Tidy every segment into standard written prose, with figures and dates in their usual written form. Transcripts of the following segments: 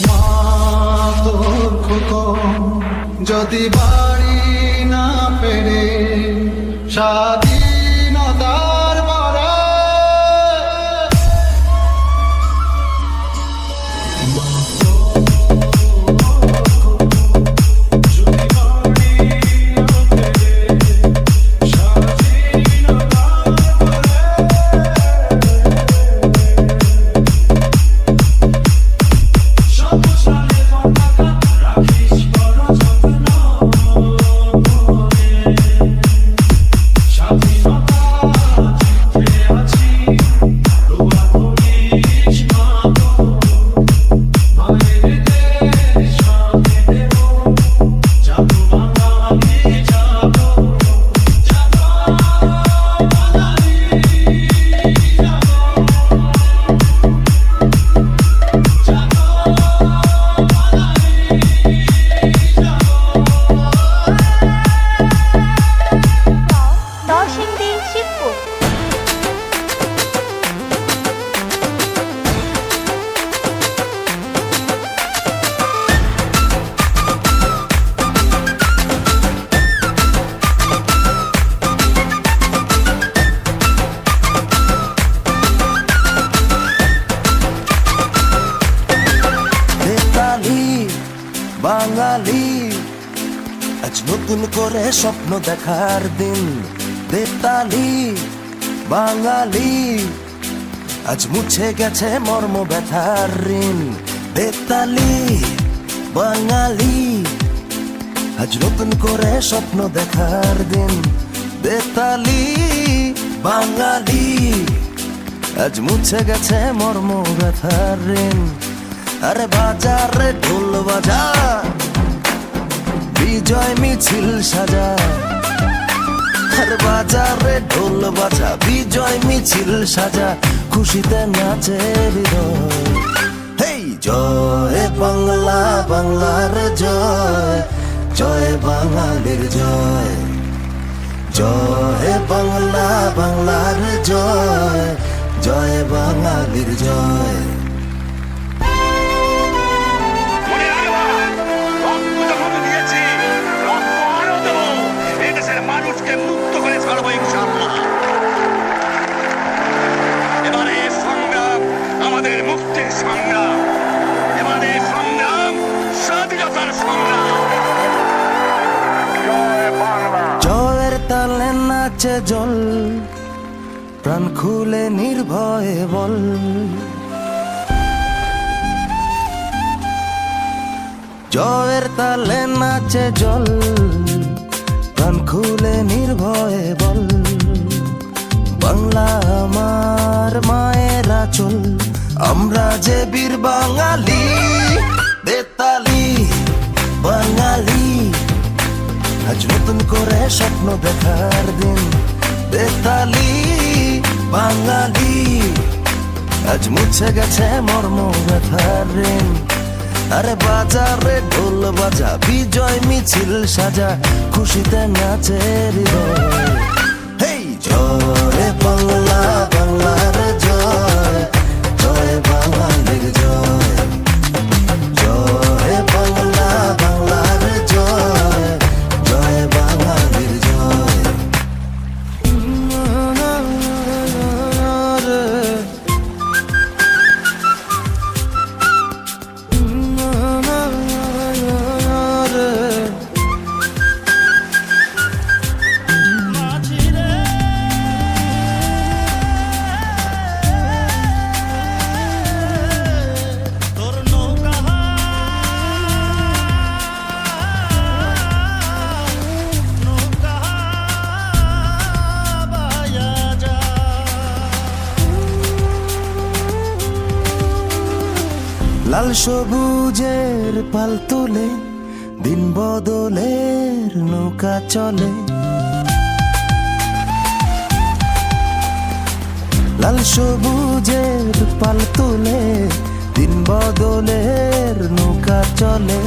মা তোর খোকন যদি বাড়ি না পেরে স্বাধীনতার পরে বাঙালি আজ নতুন করে স্বপ্ন দেখার দিন। বেতালি বাঙালি আজ মুছে গেছে মর্ম ব্যথার ঋণ। বেতালি বাঙালি আজ নতুন করে স্বপ্ন দেখার দিন। বেতালি বাঙালি আজ মুছে গেছে মর্ম ব্যথার ঋণ। আরে বাজারে ঢোল বাজা, বিজয় মিছিল সাজা। আরে বাজারে ঢোল বাজা, বিজয় মিছিল সাজা, খুশিতে নাচে হৃদয়। হেই জয় বাংলা, বাংলার জয়, জয় বাঙালির জয়। জয় বাংলা, বাংলার জয়, জয় বাঙালির জয়। মানুষকে মুক্ত করে ছাড়বো ইনশাআল্লাহ। এবারে সংগ্রাম আমাদের মুক্তির সংগ্রাম, এবারে সংগ্রাম স্বাধীনতার সংগ্রাম। জয় বাংলা। জয়ের তালে নাচে জল, প্রাণ খুলে নির্ভয়ে বল। জয়ের তালে নাচে জল, প্রাণ খুলে নির্ভয়ে বল। বাংলা আমার মায়ের আঁচল, আমরা যে বীর বাঙালি। বেতালি বাঙালি আজ নতুন করে স্বপ্ন দেখার দিন। বেতালি বাঙালি আজ মুছে গেছে মর্ম ব্যথার ঋণ। আরে বাজারে ঢোল বাজা, বিজয় মিছিল সাজা, খুশিতে নাচে হৃদয়। হেই জয় বাংলা, বাংলার জয়, জয় বাঙালির জয়। জয় বাংলা, বাংলার জয়, জয় বাঙালির জয়। লাল সবুজের পাল তুলে দিন বদলের নৌকা চলে। লাল সবুজের পাল তুলে দিন বদলের নৌকা চলে।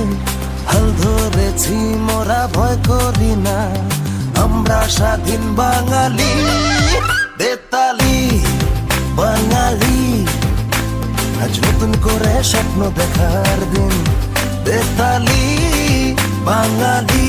হাল ধরেছি মোরা, ভয় করি না, আমরা স্বাধীন বাঙালি। বেতালি বাঙালি আজ নতুন করে স্বপ্ন দেখার দিন, বেতালি বাঙালি।